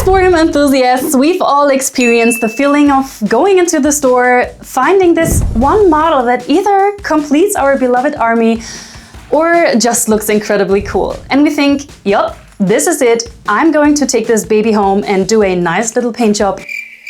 Warhammer enthusiasts, we've all experienced the feeling of going into the store, finding this one model that either completes our beloved army or just looks incredibly cool. And we think, yup, this is it. I'm going to take this baby home and do a nice little paint job.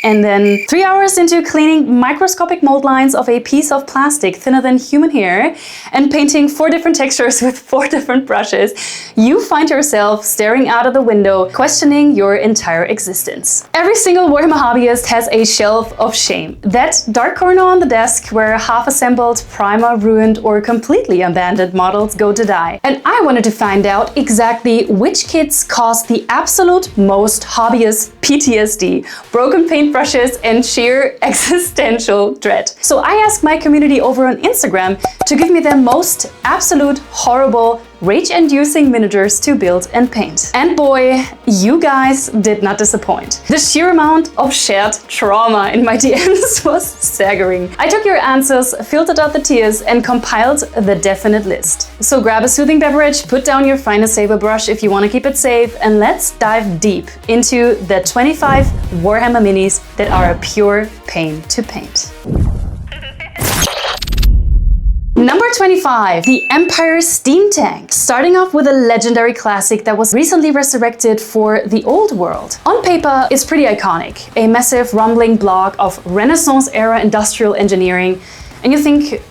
And then 3 hours into cleaning microscopic mold lines of a piece of plastic thinner than human hair and painting 4 different textures with 4 different brushes, you find yourself staring out of the window, questioning your entire existence. Every single Warhammer hobbyist has a shelf of shame. That dark corner on the desk where half-assembled, primer ruined or completely abandoned models go to die. And I wanted to find out exactly which kits cause the absolute most hobbyist PTSD, broken paint brushes and sheer existential dread. So I asked my community over on Instagram to give me their most absolute horrible rage-inducing miniatures to build and paint. And boy, you guys did not disappoint. The sheer amount of shared trauma in my DMs was staggering. I took your answers, filtered out the tears, and compiled the definite list. So grab a soothing beverage, put down your finest saber brush if you want to keep it safe, and let's dive deep into the 25 Warhammer minis that are a pure pain to paint. Number 25, the Empire Steam Tank. Starting off with a legendary classic that was recently resurrected for the old world. On paper, it's pretty iconic. A massive rumbling block of Renaissance-era industrial engineering. And you think,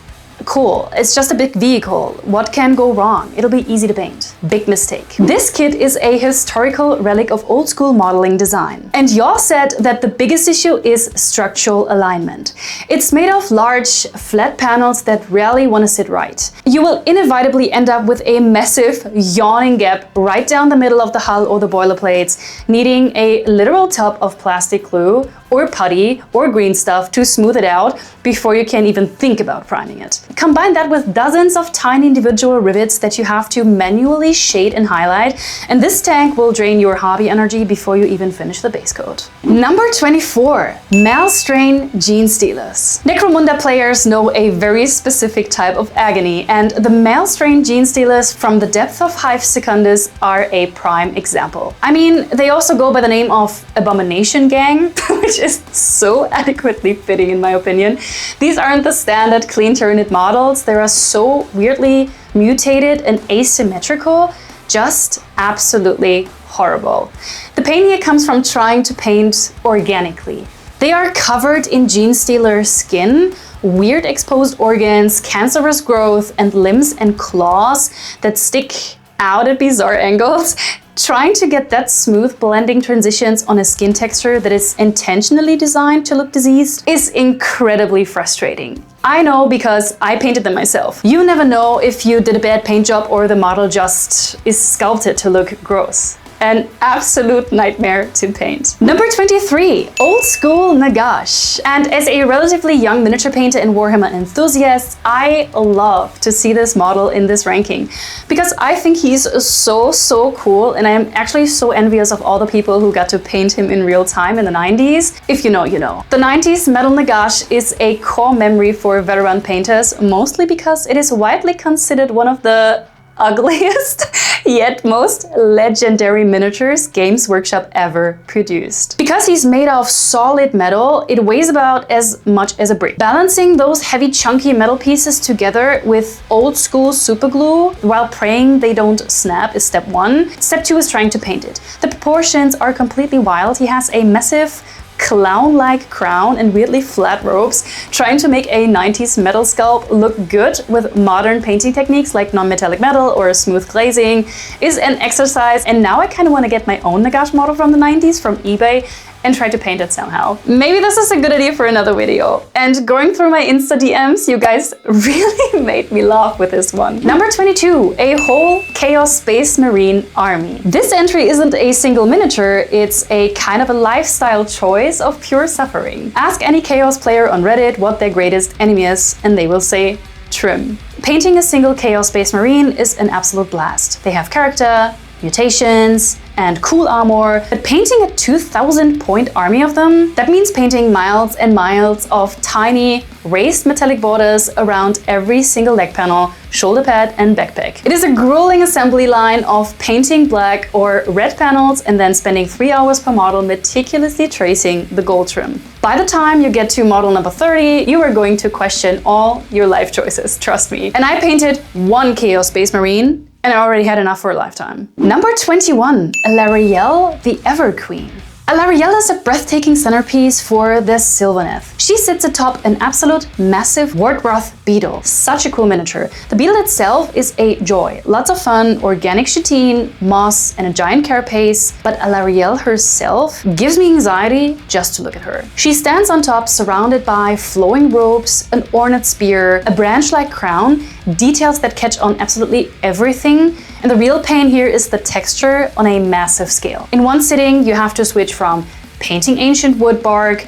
cool, it's just a big vehicle. What can go wrong? It'll be easy to paint. Big mistake. This kit is a historical relic of old school modeling design. And y'all said that the biggest issue is structural alignment. It's made of large, flat panels that rarely want to sit right. You will inevitably end up with a massive, yawning gap right down the middle of the hull or the boiler plates, needing a literal tub of plastic glue or putty or green stuff to smooth it out before you can even think about priming it. Combine that with dozens of tiny individual rivets that you have to manually shade and highlight, and this tank will drain your hobby energy before you even finish the base coat. Number 24, Malstrain Gene Stealers. Necromunda players know a very specific type of agony, and the Malstrain Gene Stealers from the depth of Hive Secundus are a prime example. I mean, they also go by the name of Abomination Gang, which is so adequately fitting in my opinion. These aren't the standard clean Tyranid models. They are so weirdly mutated and asymmetrical, just absolutely horrible. The pain here comes from trying to paint organically. They are covered in Gene Stealer skin, weird exposed organs, cancerous growth, and limbs and claws that stick out at bizarre angles. Trying to get that smooth blending transitions on a skin texture that is intentionally designed to look diseased is incredibly frustrating. I know because I painted them myself. You never know if you did a bad paint job or the model just is sculpted to look gross. An absolute nightmare to paint. Number 23, Old School Nagash. And as a relatively young miniature painter and Warhammer enthusiast, I love to see this model in this ranking because I think he's so cool, and I am actually so envious of all the people who got to paint him in real time in the 90s. If you know, you know. The 90s Metal Nagash is a core memory for veteran painters, mostly because it is widely considered one of the ugliest yet most legendary miniatures Games Workshop ever produced. Because he's made of solid metal, it weighs about as much as a brick. Balancing those heavy chunky metal pieces together with old school super glue while praying they don't snap is step 1. Step 2 is trying to paint it. The proportions are completely wild. He has a massive clown-like crown and weirdly flat robes, trying to make a 90s metal sculpt look good with modern painting techniques like non-metallic metal or smooth glazing is an exercise, and now I kind of want to get my own Nagash model from the 90s from eBay and try to paint it somehow. Maybe this is a good idea for another video. And going through my Insta DMs, you guys really made me laugh with this one. Number 22, a whole Chaos Space Marine army. This entry isn't a single miniature, it's a kind of a lifestyle choice of pure suffering. Ask any Chaos player on Reddit what their greatest enemy is, and they will say trim. Painting a single Chaos Space Marine is an absolute blast. They have character, mutations, and cool armor, but painting a 2000 point army of them, that means painting miles and miles of tiny raised metallic borders around every single leg panel, shoulder pad and backpack. It is a grueling assembly line of painting black or red panels and then spending 3 hours per model meticulously tracing the gold trim. By the time you get to model number 30, you are going to question all your life choices, trust me. And I painted one Chaos Space Marine, and I already had enough for a lifetime. Number 21, Alarielle the Ever Queen. Alarielle is a breathtaking centerpiece for the Sylvaneth. She sits atop an absolute massive Wardroth beetle. Such a cool miniature. The beetle itself is a joy. Lots of fun, organic chitine, moss, and a giant carapace. But Alarielle herself gives me anxiety just to look at her. She stands on top surrounded by flowing robes, an ornate spear, a branch-like crown, details that catch on absolutely everything. And the real pain here is the texture on a massive scale. In one sitting, you have to switch from painting ancient wood bark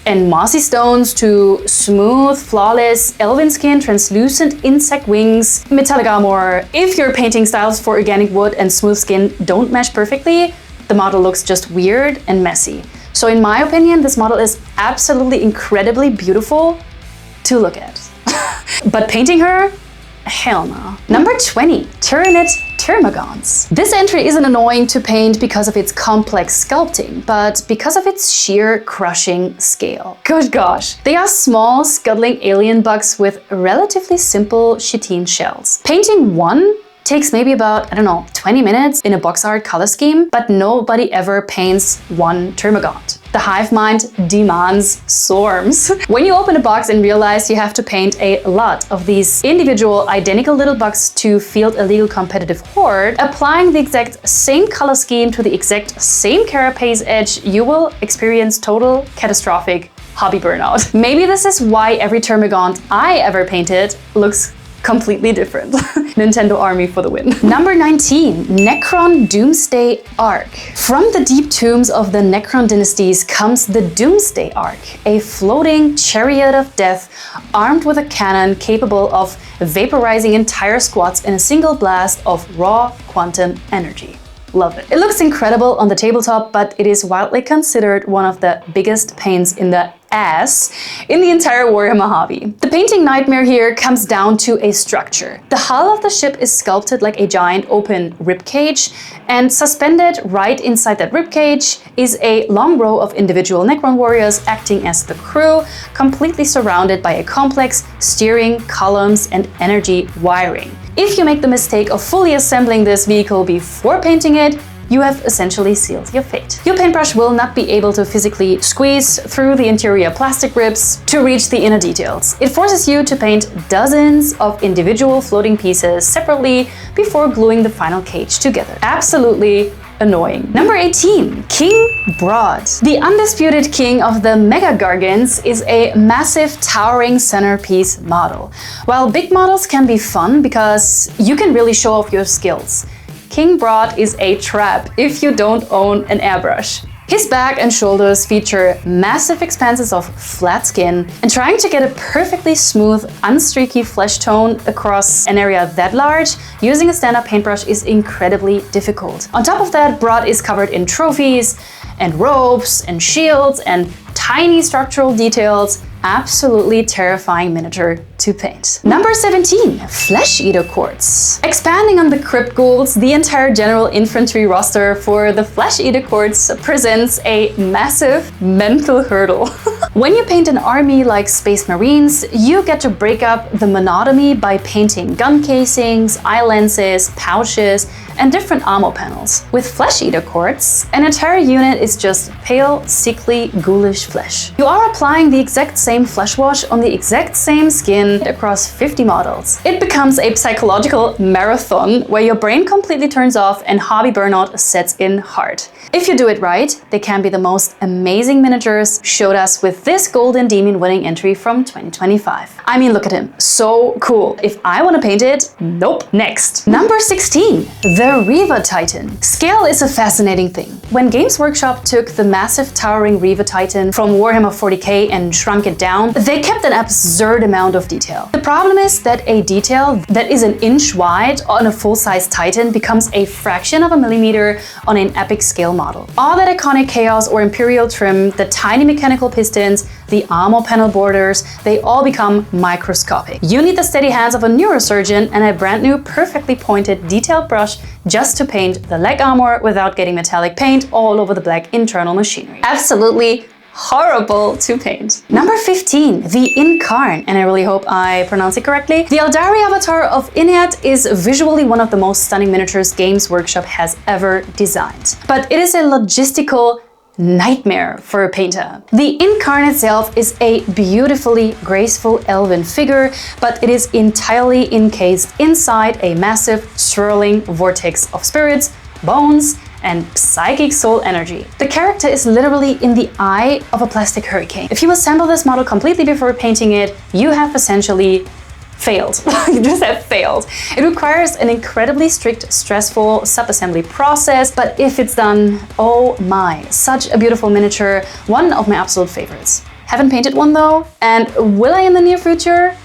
and mossy stones to smooth, flawless, elven skin, translucent insect wings, metallic armor. If your painting styles for organic wood and smooth skin don't mesh perfectly, the model looks just weird and messy. So in my opinion, this model is absolutely incredibly beautiful to look at. But painting her? Hell no. Number 20, Tyranid Termagants. This entry isn't annoying to paint because of its complex sculpting, but because of its sheer crushing scale. Good gosh. They are small, scuttling alien bugs with relatively simple chitine shells. Painting one takes maybe about, 20 minutes in a box art color scheme, but nobody ever paints one Termagant. The hive mind demands swarms. When you open a box and realize you have to paint a lot of these individual identical little bugs to field a legal competitive horde, applying the exact same color scheme to the exact same carapace edge, you will experience total catastrophic hobby burnout. Maybe this is why every Termagant I ever painted looks completely different. Nintendo Army for the win. Number 19, Necron Doomsday Ark. From the deep tombs of the Necron dynasties comes the Doomsday Ark, a floating chariot of death armed with a cannon capable of vaporizing entire squads in a single blast of raw quantum energy. Love it. It looks incredible on the tabletop, but it is widely considered one of the biggest pains in the ass in the entire Warhammer hobby. The painting nightmare here comes down to a structure. The hull of the ship is sculpted like a giant open ribcage, and suspended right inside that ribcage is a long row of individual Necron warriors acting as the crew, completely surrounded by a complex steering, columns, and energy wiring. If you make the mistake of fully assembling this vehicle before painting it, you have essentially sealed your fate. Your paintbrush will not be able to physically squeeze through the interior plastic ribs to reach the inner details. It forces you to paint dozens of individual floating pieces separately before gluing the final cage together. Absolutely annoying. Number 18, King Broad. The undisputed king of the Mega Gargants is a massive towering centerpiece model. While big models can be fun because you can really show off your skills, King Broad is a trap if you don't own an airbrush. His back and shoulders feature massive expanses of flat skin, and trying to get a perfectly smooth, unstreaky flesh tone across an area that large using a stand-up paintbrush is incredibly difficult. On top of that, Broad is covered in trophies and ropes and shields and tiny structural details. Absolutely terrifying miniature to paint. Number 17, Flesh Eater Courts. Expanding on the Crypt Ghouls, the entire general infantry roster for the Flesh Eater Courts presents a massive mental hurdle. When you paint an army like Space Marines, you get to break up the monotony by painting gun casings, eye lenses, pouches, and different ammo panels. With Flesh Eater Courts, an entire unit is just pale, sickly, ghoulish flesh. You are applying the exact same flesh wash on the exact same skin across 50 models. It becomes a psychological marathon where your brain completely turns off and hobby burnout sets in hard. If you do it right, they can be the most amazing miniatures showed us with this Golden Demon winning entry from 2025. I mean, look at him, so cool. If I want to paint it, nope. Next, number 16, the Reaver Titan. Scale is a fascinating thing. When Games Workshop took the massive towering Reaver Titan from Warhammer 40k and shrunk it down, they kept an absurd amount of detail. detail. The problem is that a detail that is an inch wide on a full-size Titan becomes a fraction of a millimeter on an epic scale model. All that iconic chaos or imperial trim, the tiny mechanical pistons, the armor panel borders, they all become microscopic. You need the steady hands of a neurosurgeon and a brand new perfectly pointed detailed brush just to paint the leg armor without getting metallic paint all over the black internal machinery. Absolutely horrible to paint. Number 15, the Incarn, and I really hope I pronounce it correctly. The Eldari avatar of Inet is visually one of the most stunning miniatures Games Workshop has ever designed. But it is a logistical nightmare for a painter. The Incarn itself is a beautifully graceful elven figure, but it is entirely encased inside a massive swirling vortex of spirits, bones, and psychic soul energy. The character is literally in the eye of a plastic hurricane. If you assemble this model completely before painting it, you have essentially failed. You just have failed. It requires an incredibly strict, stressful sub-assembly process, but if it's done, oh my, such a beautiful miniature, one of my absolute favorites. Haven't painted one though, and will I in the near future?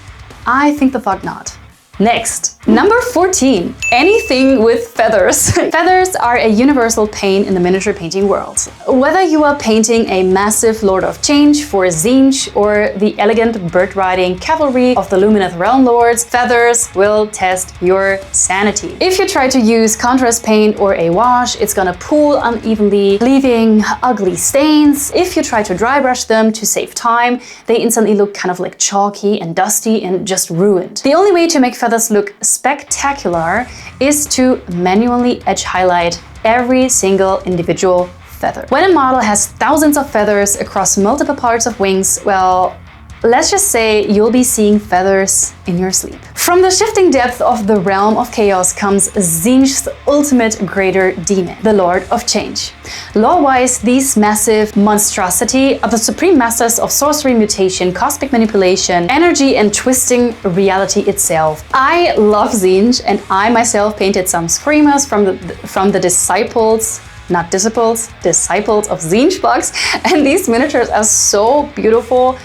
I think the fuck not. Next, number 14, anything with feathers. Feathers are a universal pain in the miniature painting world. Whether you are painting a massive Lord of Change for Tzeentch or the elegant bird-riding cavalry of the Lumineth Realm Lords, feathers will test your sanity. If you try to use contrast paint or a wash, it's gonna pool unevenly, leaving ugly stains. If you try to dry brush them to save time, they instantly look kind of like chalky and dusty and just ruined. The only way to make feathers look spectacular is to manually edge highlight every single individual feather. When a model has thousands of feathers across multiple parts of wings, well, let's just say you'll be seeing feathers in your sleep. From the shifting depth of the realm of chaos comes Tzeentch's ultimate greater demon, the Lord of Change. Lore-wise, these massive monstrosity are the supreme masters of sorcery, mutation, cosmic manipulation, energy, and twisting reality itself. I love Tzeentch, and I myself painted some screamers from the disciples of Tzeentch box, and these miniatures are so beautiful.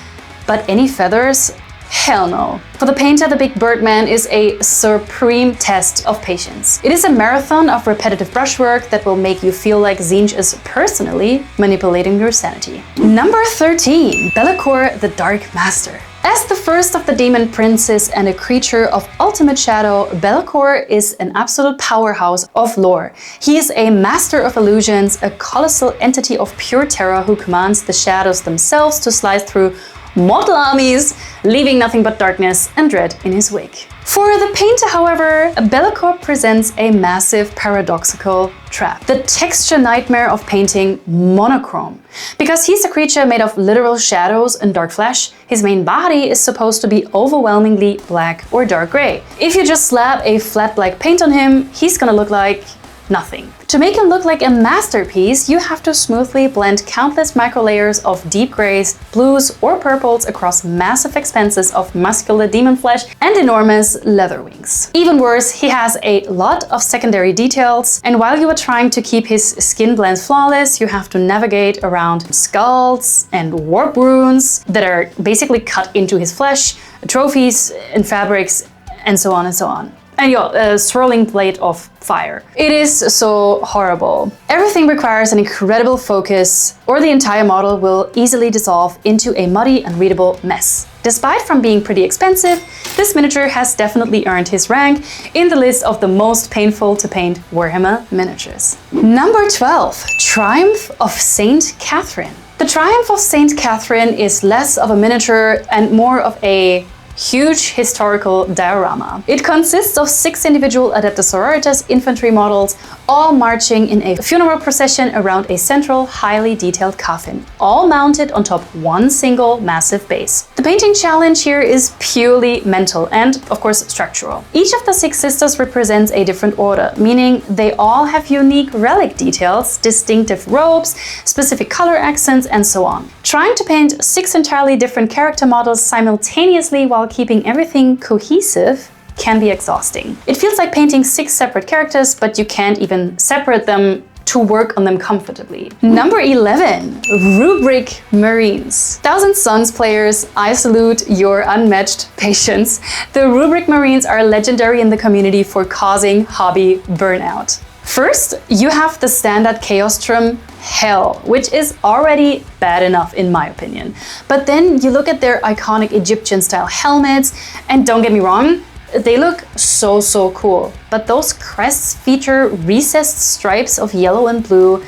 But any feathers? Hell no. For the painter, the Big Birdman is a supreme test of patience. It is a marathon of repetitive brushwork that will make you feel like Tzeentch is personally manipulating your sanity. Number 13, Be'lakor, the Dark Master. As the first of the demon princes and a creature of ultimate shadow, Be'lakor is an absolute powerhouse of lore. He is a master of illusions, a colossal entity of pure terror who commands the shadows themselves to slice through mortal armies, leaving nothing but darkness and dread in his wake. For the painter, however, Be'lakor presents a massive paradoxical trap. The texture nightmare of painting monochrome. Because he's a creature made of literal shadows and dark flesh, his main body is supposed to be overwhelmingly black or dark gray. If you just slap a flat black paint on him, he's gonna look like nothing. To make him look like a masterpiece, you have to smoothly blend countless micro layers of deep grays, blues, or purples across massive expanses of muscular demon flesh and enormous leather wings. Even worse, he has a lot of secondary details, and while you are trying to keep his skin blends flawless, you have to navigate around skulls and warp runes that are basically cut into his flesh, trophies and fabrics, and so on and so on. And a swirling plate of fire. It is so horrible. Everything requires an incredible focus, or the entire model will easily dissolve into a muddy, unreadable mess. Despite from being pretty expensive, this miniature has definitely earned his rank in the list of the most painful to paint Warhammer miniatures. Number 12, Triumph of Saint Catherine. The Triumph of Saint Catherine is less of a miniature and more of a huge historical diorama. It consists of 6 individual Adeptus Sororitas infantry models, all marching in a funeral procession around a central, highly detailed coffin, all mounted on top one single massive base. The painting challenge here is purely mental and, of course, structural. Each of the 6 sisters represents a different order, meaning they all have unique relic details, distinctive robes, specific color accents, and so on. Trying to paint 6 entirely different character models simultaneously while keeping everything cohesive can be exhausting. It feels like painting 6 separate characters, but you can't even separate them to work on them comfortably. Number 11, rubric marines. Thousand Suns players, I salute your unmatched patience. The rubric marines are legendary in the community for causing hobby burnout. First, you have the standard Chaos Trim Hell, which is already bad enough in my opinion. But then you look at their iconic Egyptian style helmets, and don't get me wrong, they look so cool. But those crests feature recessed stripes of yellow and blue.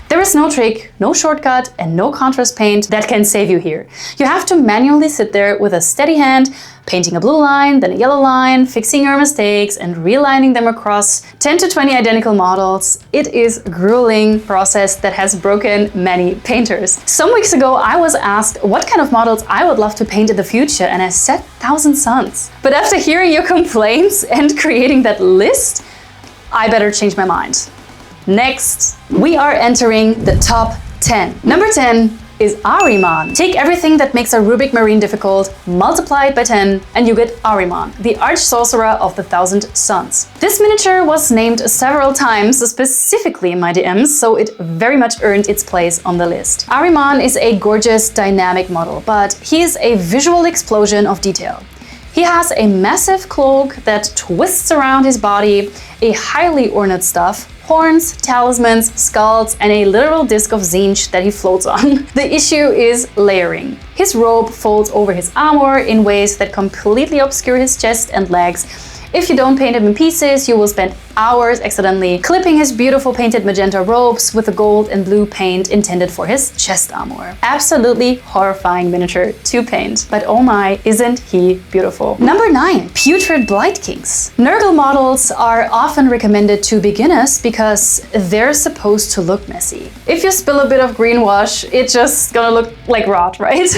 There is no trick, no shortcut, and no contrast paint that can save you here. You have to manually sit there with a steady hand, painting a blue line, then a yellow line, fixing your mistakes, and realigning them across 10 to 20 identical models. It is a grueling process that has broken many painters. Some weeks ago, I was asked what kind of models I would love to paint in the future, and I said Thousand Suns. But after hearing your complaints and creating that list, I better change my mind. Next, we are entering the top 10. Number 10 is Ahriman. Take everything that makes a rubric marine difficult, multiply it by 10, and you get Ahriman, the arch sorcerer of the Thousand Suns. This miniature was named several times, specifically in my DMs, so it very much earned its place on the list. Ahriman is a gorgeous, dynamic model, but he is a visual explosion of detail. He has a massive cloak that twists around his body, a highly ornate staff, horns, talismans, skulls, and a literal disc of zinc that he floats on. The issue is layering. His robe folds over his armor in ways that completely obscure his chest and legs. If you don't paint him in pieces, you will spend hours accidentally clipping his beautiful painted magenta robes with the gold and blue paint intended for his chest armor. Absolutely horrifying miniature to paint. But oh my, isn't he beautiful. Number 9, Putrid Blight Kings. Nurgle models are often recommended to beginners because they're supposed to look messy. If you spill a bit of green wash, it's just gonna look like rot, right?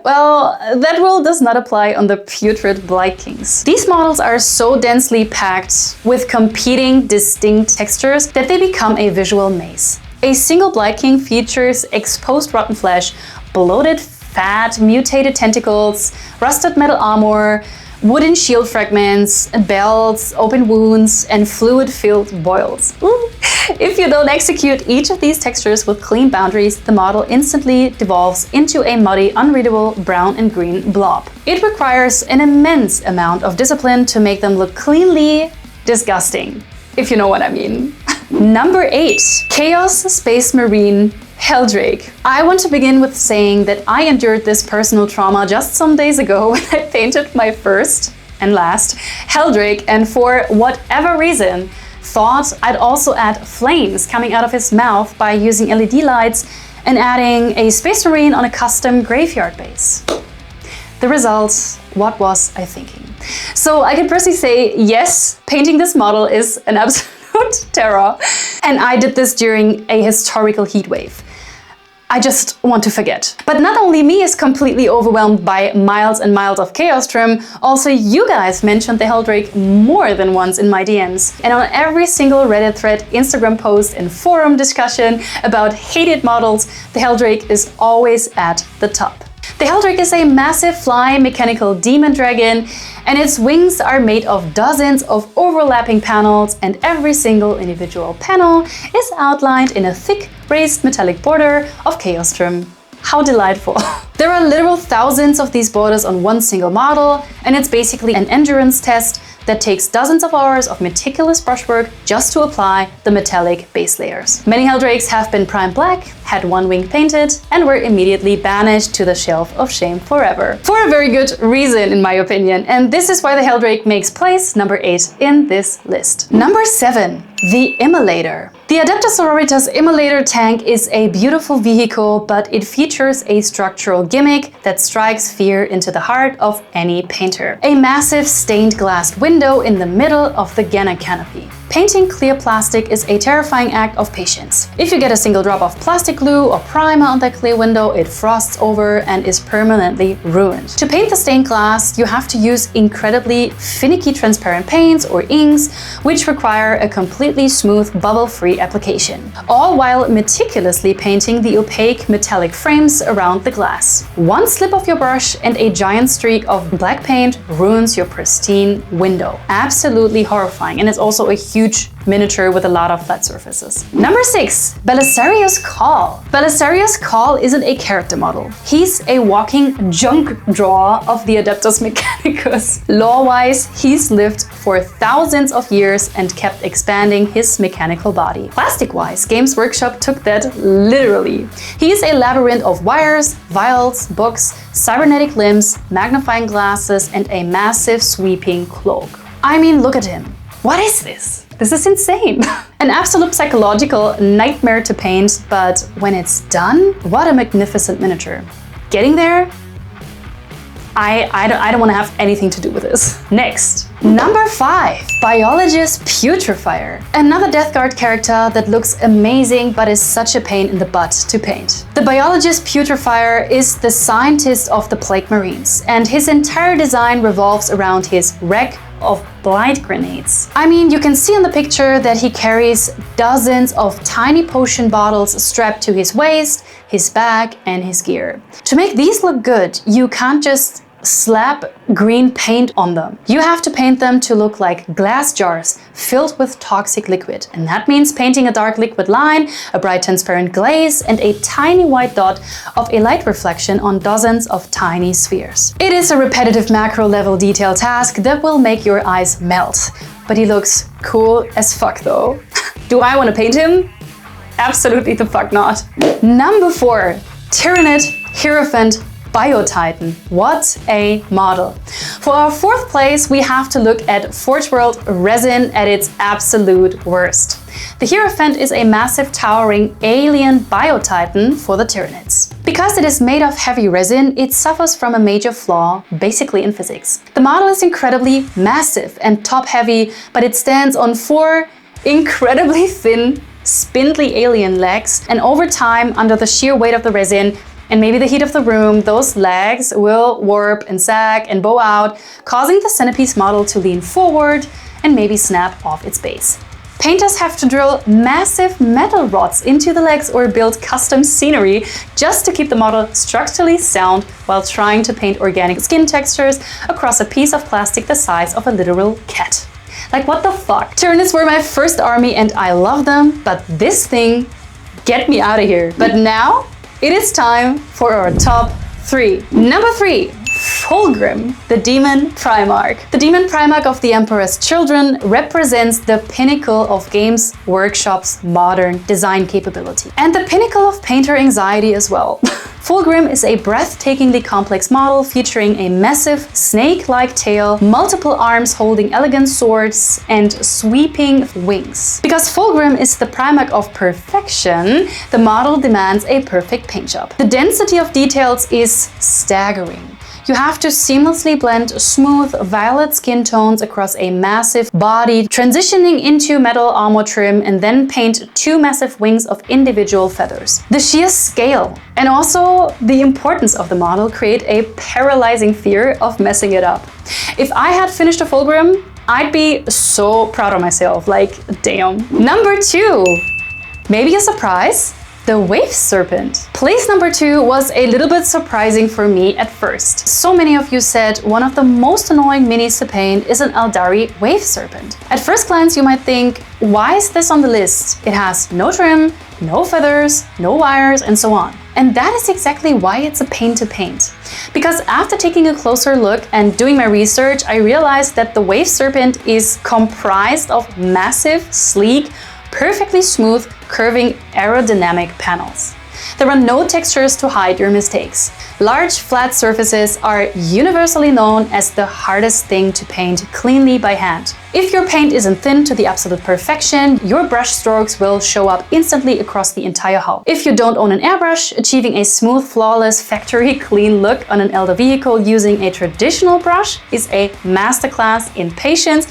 Well, that rule does not apply on the Putrid Blight Kings. These models are so densely packed with competing distinct textures that they become a visual maze. A single Blight King features exposed rotten flesh, bloated fat, mutated tentacles, rusted metal armor, wooden shield fragments, belts, open wounds, and fluid-filled boils. Ooh. If you don't execute each of these textures with clean boundaries, the model instantly devolves into a muddy, unreadable brown and green blob. It requires an immense amount of discipline to make them look cleanly disgusting, if you know what I mean. Number 8, Chaos Space Marine Helldrake. I want to begin with saying that I endured this personal trauma just some days ago when I painted my first and last Helldrake, and for whatever reason, thought I'd also add flames coming out of his mouth by using LED lights and adding a Space Marine on a custom graveyard base. The result, what was I thinking? So I can personally say, yes, painting this model is an absolute terror. And I did this during a historical heatwave. I just want to forget. But not only me is completely overwhelmed by miles and miles of chaos trim, also you guys mentioned the Helldrake more than once in my DMs. And on every single Reddit thread, Instagram post, and forum discussion about hated models, the Helldrake is always at the top. The Helldrake is a massive fly mechanical demon dragon, and its wings are made of dozens of overlapping panels, and every single individual panel is outlined in a thick raised metallic border of chaos trim. How delightful. There are literal thousands of these borders on one single model, and it's basically an endurance test that takes dozens of hours of meticulous brushwork just to apply the metallic base layers. Many Helldrakes have been primed black, had one wing painted, and were immediately banished to the shelf of shame forever. For a very good reason, in my opinion, and this is why the Helldrake makes place number 8 in this list. Number 7, the Immolator. The Adeptus Sororitas Immolator tank is a beautiful vehicle, but it features a structural gimmick that strikes fear into the heart of any painter. A massive stained glass window in the middle of the Ganna canopy. Painting clear plastic is a terrifying act of patience. If you get a single drop of plastic glue or primer on that clear window, it frosts over and is permanently ruined. To paint the stained glass, you have to use incredibly finicky transparent paints or inks, which require a completely smooth, bubble-free application, all while meticulously painting the opaque metallic frames around the glass. One slip of your brush and a giant streak of black paint ruins your pristine window. Absolutely horrifying, and it's also a huge huge miniature with a lot of flat surfaces. Number 6, Belisarius Call. Belisarius Call isn't a character model. He's a walking junk drawer of the Adeptus Mechanicus. Lore-wise, he's lived for thousands of years and kept expanding his mechanical body. Plastic-wise, Games Workshop took that literally. He's a labyrinth of wires, vials, books, cybernetic limbs, magnifying glasses, and a massive sweeping cloak. I mean, look at him. What is this? This is insane. An absolute psychological nightmare to paint, but when it's done, what a magnificent miniature. Getting there? I don't want to have anything to do with this. Next, number 5, Biologist Putrefier. Another Death Guard character that looks amazing but is such a pain in the butt to paint. The Biologist Putrefier is the scientist of the Plague Marines, and his entire design revolves around his wreck of blight grenades. I mean, you can see in the picture that he carries dozens of tiny potion bottles strapped to his waist, his back, and his gear. To make these look good, you can't just slap green paint on them. You have to paint them to look like glass jars filled with toxic liquid. And that means painting a dark liquid line, a bright transparent glaze, and a tiny white dot of a light reflection on dozens of tiny spheres. It is a repetitive macro level detail task that will make your eyes melt. But he looks cool as fuck though. Do I want to paint him? Absolutely the fuck not. Number 4, Tyranid Hierophant Biotitan. What a model. For our 4th place, we have to look at Forge World resin at its absolute worst. The Hierophant is a massive towering alien biotitan for the Tyranids. Because it is made of heavy resin, it suffers from a major flaw, basically in physics. The model is incredibly massive and top-heavy, but it stands on 4 incredibly thin, spindly alien legs, and over time, under the sheer weight of the resin, and maybe the heat of the room, those legs will warp and sag and bow out, causing the centerpiece model to lean forward and maybe snap off its base. Painters have to drill massive metal rods into the legs or build custom scenery just to keep the model structurally sound while trying to paint organic skin textures across a piece of plastic the size of a literal cat. Like, what the fuck? Tyranids were my first army and I love them, but this thing, get me out of here. But now, it is time for our top 3. Number 3, Fulgrim, the Demon Primarch. The Demon Primarch of the Emperor's Children represents the pinnacle of Games Workshop's modern design capability. And the pinnacle of painter anxiety as well. Fulgrim is a breathtakingly complex model featuring a massive snake-like tail, multiple arms holding elegant swords, and sweeping wings. Because Fulgrim is the Primarch of perfection, the model demands a perfect paint job. The density of details is staggering. You have to seamlessly blend smooth violet skin tones across a massive body, transitioning into metal armor trim, and then paint 2 massive wings of individual feathers. The sheer scale and also the importance of the model create a paralyzing fear of messing it up. If I had finished a Fulgrim, I'd be so proud of myself, like damn. Number 2, maybe a surprise? The Wave Serpent. Place number 2 was a little bit surprising for me at first. So many of you said one of the most annoying minis to paint is an Eldari Wave Serpent. At first glance you might think, why is this on the list? It has no trim, no feathers, no wires, and so on. And that is exactly why it's a pain to paint. Because after taking a closer look and doing my research, I realized that the Wave Serpent is comprised of massive, sleek, perfectly smooth, curving aerodynamic panels. There are no textures to hide your mistakes. Large, flat surfaces are universally known as the hardest thing to paint cleanly by hand. If your paint isn't thin to the absolute perfection, your brush strokes will show up instantly across the entire hull. If you don't own an airbrush, achieving a smooth, flawless, factory clean look on an Elder vehicle using a traditional brush is a masterclass in patience,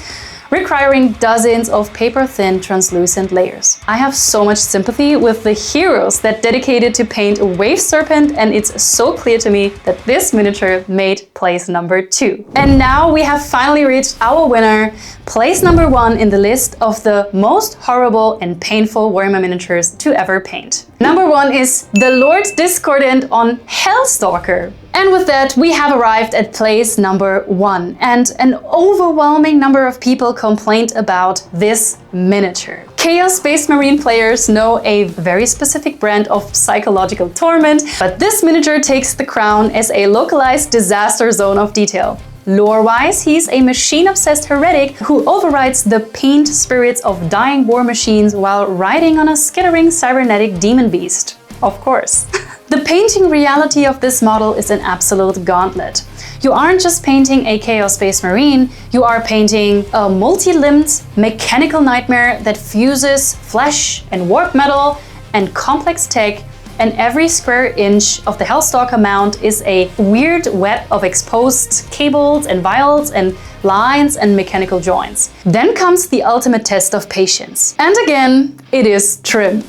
requiring dozens of paper-thin translucent layers. I have so much sympathy with the heroes that dedicated to paint a Wave Serpent, and it's so clear to me that this miniature made place number 2. And now we have finally reached our winner, Place number 1 in the list of the most horrible and painful Warhammer miniatures to ever paint. Number 1 is the Lord Discordant on Hellstalker. And with that, we have arrived at place number 1, and an overwhelming number of people complained about this miniature. Chaos Space Marine players know a very specific brand of psychological torment, but this miniature takes the crown as a localized disaster zone of detail. Lore-wise, he's a machine-obsessed heretic who overrides the pained spirits of dying war machines while riding on a skittering cybernetic demon beast. Of course. The painting reality of this model is an absolute gauntlet. You aren't just painting a Chaos Space Marine, you are painting a multi-limbed mechanical nightmare that fuses flesh and warp metal and complex tech, and every square inch of the Hellstalker mount is a weird web of exposed cables and vials and lines and mechanical joints. Then comes the ultimate test of patience. And again, it is trim.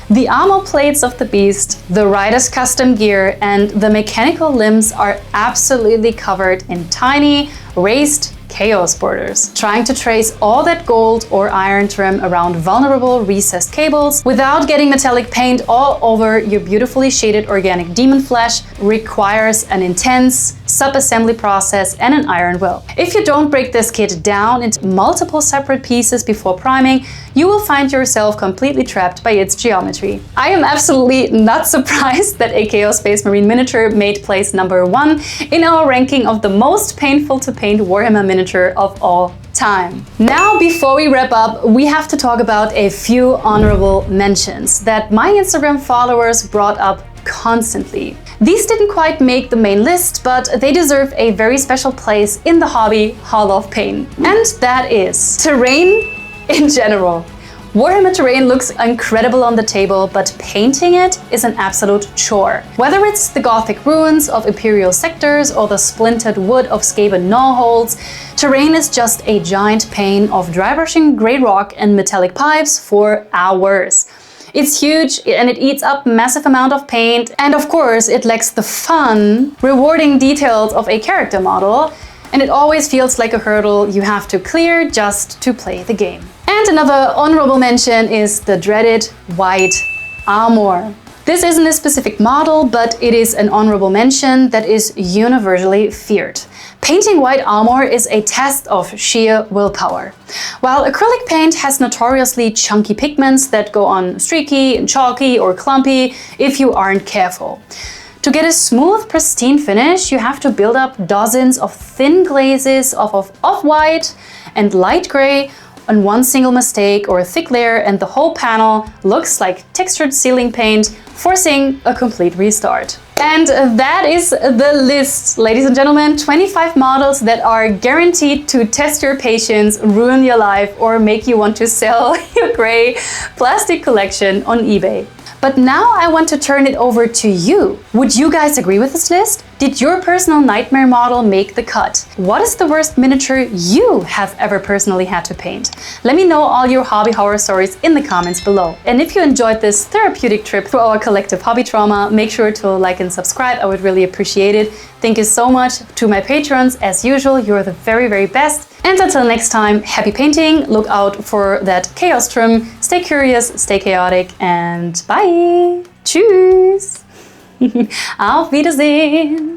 The armor plates of the beast, the rider's custom gear, and the mechanical limbs are absolutely covered in tiny, raised chaos borders, trying to trace all that gold or iron trim around vulnerable recessed cables without getting metallic paint all over your beautifully shaded organic demon flesh requires an intense sub-assembly process and an iron will. If you don't break this kit down into multiple separate pieces before priming, you will find yourself completely trapped by its geometry. I am absolutely not surprised that a Chaos Space Marine miniature made place number 1 in our ranking of the most painful to paint Warhammer miniature of all time. Now, before we wrap up, we have to talk about a few honorable mentions that my Instagram followers brought up constantly. These didn't quite make the main list, but they deserve a very special place in the hobby Hall of Pain. And that is terrain in general. Warhammer terrain looks incredible on the table, but painting it is an absolute chore. Whether it's the Gothic ruins of Imperial sectors or the splintered wood of Skaven gnawholds, terrain is just a giant pain of dry brushing grey rock and metallic pipes for hours. It's huge and it eats up massive amount of paint, and of course it lacks the fun, rewarding details of a character model, and it always feels like a hurdle you have to clear just to play the game. And another honorable mention is the dreaded white armor. This isn't a specific model, but it is an honorable mention that is universally feared. Painting white armor is a test of sheer willpower. While acrylic paint has notoriously chunky pigments that go on streaky and chalky or clumpy if you aren't careful. To get a smooth, pristine finish, you have to build up dozens of thin glazes of off-white and light gray on one single mistake or a thick layer, and the whole panel looks like textured ceiling paint, forcing a complete restart. And that is the list, ladies and gentlemen. 25 models that are guaranteed to test your patience, ruin your life, or make you want to sell your gray plastic collection on eBay. But now I want to turn it over to you. Would you guys agree with this list? Did your personal nightmare model make the cut? What is the worst miniature you have ever personally had to paint? Let me know all your hobby horror stories in the comments below. And if you enjoyed this therapeutic trip through our collective hobby trauma, make sure to like and subscribe. I would really appreciate it. Thank you so much to my patrons. As usual, you're the very, very best. And until next time, happy painting, look out for that chaos trim, stay curious, stay chaotic, and bye! Tschüss! Auf Wiedersehen!